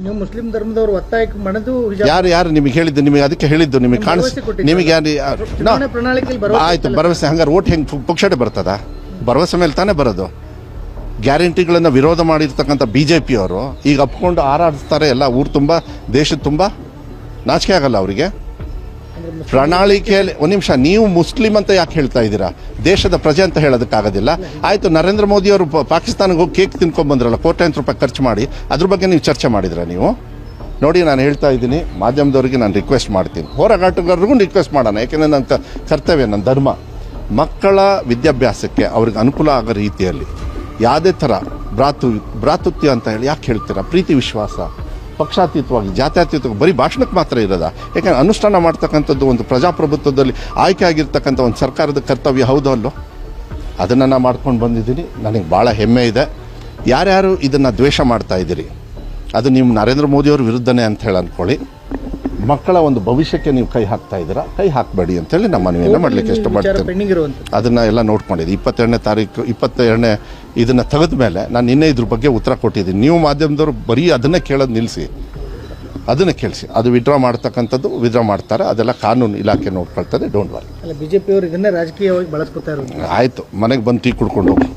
ನೀವು ಮುಸ್ಲಿಂ ಧರ್ಮದವರು ಒತ್ತಾಯಕ್ಕೆ ಮಣದು ಯಾರು ನಿಮಗೆ ಹೇಳಿದ್ದು, ನಿಮಗೆ ಅದಕ್ಕೆ ಹೇಳಿದ್ದು, ನಿಮಗೆ ನಿಮಗೆ ಪ್ರಣಾಳಿಕೆಯಲ್ಲಿ ಆಯ್ತು ಭರವಸೆ. ಹಂಗಾರೆ ಓಟ್ ಹೆಂಗೆ ಪುಕ್ಷಟೆ ಬರ್ತದ? ಭರವಸೆ ಮೇಲೆ ತಾನೇ ಬರೋದು. ಗ್ಯಾರಂಟಿಗಳನ್ನು ವಿರೋಧ ಮಾಡಿರ್ತಕ್ಕಂಥ BJP ಅವರು ಈಗ ಅಪ್ಕೊಂಡು ಹಾರಾಡ್ತಾರೆ ಎಲ್ಲ ಊರು ತುಂಬ, ದೇಶದ ತುಂಬ. ನಾಚಿಕೆ ಆಗಲ್ಲ ಅವರಿಗೆ? ಪ್ರಣಾಳಿಕೆಯಲ್ಲಿ ಒಂದು ನಿಮಿಷ, ನೀವು ಮುಸ್ಲಿಂ ಅಂತ ಯಾಕೆ ಹೇಳ್ತಾ ಇದ್ದೀರಾ? ದೇಶದ ಪ್ರಜೆ ಅಂತ ಹೇಳೋದಕ್ಕಾಗೋದಿಲ್ಲ. ಆಯಿತು, ನರೇಂದ್ರ ಮೋದಿ ಅವರು ಪಾಕಿಸ್ತಾನಕ್ಕೆ ಹೋಗಿ ಕೇಕ್ ತಿನ್ಕೊಂಡು ಬಂದ್ರಲ್ಲ, ಕೋಟ್ಯಾಂತರ ರೂಪಾಯಿ ಖರ್ಚು ಮಾಡಿ, ಅದ್ರ ಬಗ್ಗೆ ನೀವು ಚರ್ಚೆ ಮಾಡಿದ್ರ? ನೀವು ನೋಡಿ, ನಾನು ಹೇಳ್ತಾ ಇದ್ದೀನಿ, ಮಾಧ್ಯಮದವರಿಗೆ ನಾನು ರಿಕ್ವೆಸ್ಟ್ ಮಾಡ್ತೀನಿ, ಹೋರಾಟಗಾರರಿಗೂ ರಿಕ್ವೆಸ್ಟ್ ಮಾಡೋಣ. ಯಾಕೆಂದರೆ ನನ್ನ ಕರ್ತವ್ಯ, ನನ್ನ ಧರ್ಮ. ಮಕ್ಕಳ ವಿದ್ಯಾಭ್ಯಾಸಕ್ಕೆ ಅವ್ರಿಗೆ ಅನುಕೂಲ ಆಗೋ ರೀತಿಯಲ್ಲಿ ಯಾವುದೇ ಥರ ಭ್ರಾತೃತ್ವ ಅಂತ ಹೇಳಿ ಯಾಕೆ ಹೇಳ್ತೀರಾ? ಪ್ರೀತಿ ವಿಶ್ವಾಸ ಪಕ್ಷಾತೀತವಾಗಿ, ಜಾತ್ಯತೀತವಾಗಿ ಬರೀ ಭಾಷಣಕ್ಕೆ ಮಾತ್ರ ಇರೋದ? ಯಾಕಂದ್ರೆ ಅನುಷ್ಠಾನ ಮಾಡ್ತಕ್ಕಂಥದ್ದು ಒಂದು ಪ್ರಜಾಪ್ರಭುತ್ವದಲ್ಲಿ ಆಯ್ಕೆ ಆಗಿರ್ತಕ್ಕಂಥ ಒಂದು ಸರ್ಕಾರದ ಕರ್ತವ್ಯ ಹೌದು ಅಲ್ಲೋ? ಅದನ್ನು ನಾನು ಮಾಡ್ಕೊಂಡು ಬಂದಿದ್ದೀನಿ. ನನಗೆ ಭಾಳ ಹೆಮ್ಮೆ ಇದೆ. ಯಾರ್ಯಾರು ಇದನ್ನು ದ್ವೇಷ ಮಾಡ್ತಾ ಇದ್ದೀರಿ, ಅದು ನೀವು ನರೇಂದ್ರ ಮೋದಿಯವ್ರ ವಿರುದ್ಧನೇ ಅಂತ ಹೇಳಿ ಅಂದ್ಕೊಳ್ಳಿ. ಮಕ್ಕಳ ಒಂದು ಭವಿಷ್ಯಕ್ಕೆ ನೀವು ಕೈ ಹಾಕ್ತಾ ಇದ್ದೀರಾ, ಕೈ ಹಾಕಬೇಡಿ ಅಂತೇಳಿ ನಮ್ಮ ಮನವಿಯನ್ನು ಮಾಡಲಿಕ್ಕೆ ಇಷ್ಟಪಡ್ತೀನಿ. ಅದನ್ನು ಎಲ್ಲ ನೋಡ್ಕೊಂಡಿದ್ದೆ. 22ನೇ ತಾರೀಕು 22ನೇ ಇದನ್ನು ತೆಗೆದ ಮೇಲೆ ನಾನು ನಿನ್ನೆ ಇದ್ರ ಬಗ್ಗೆ ಉತ್ತರ ಕೊಟ್ಟಿದ್ದೀನಿ. ನೀವು ಮಾಧ್ಯಮದವರು ಬರೀ ಅದನ್ನೇ ಕೇಳೋದು ನಿಲ್ಲಿಸಿ, ಅದನ್ನು ಕೇಳಿಸಿ. ಅದು ವಿಡ್ರಾ ಮಾಡ್ತಕ್ಕಂಥದ್ದು ವಿಡ್ರಾ ಮಾಡ್ತಾರೆ, ಅದೆಲ್ಲ ಕಾನೂನು ಇಲಾಖೆ ನೋಡ್ಕೊಳ್ತದೆ. Don't worry. BJP ಅವರು ಇದನ್ನೇ ರಾಜಕೀಯವಾಗಿ ಬಳಸ್ಕೊತಾ ಇರೋದು. ಆಯಿತು, ಮನೆಗೆ ಬಂದು ಟೀ ಕುಡ್ಕೊಂಡು ಹೋಗಿ.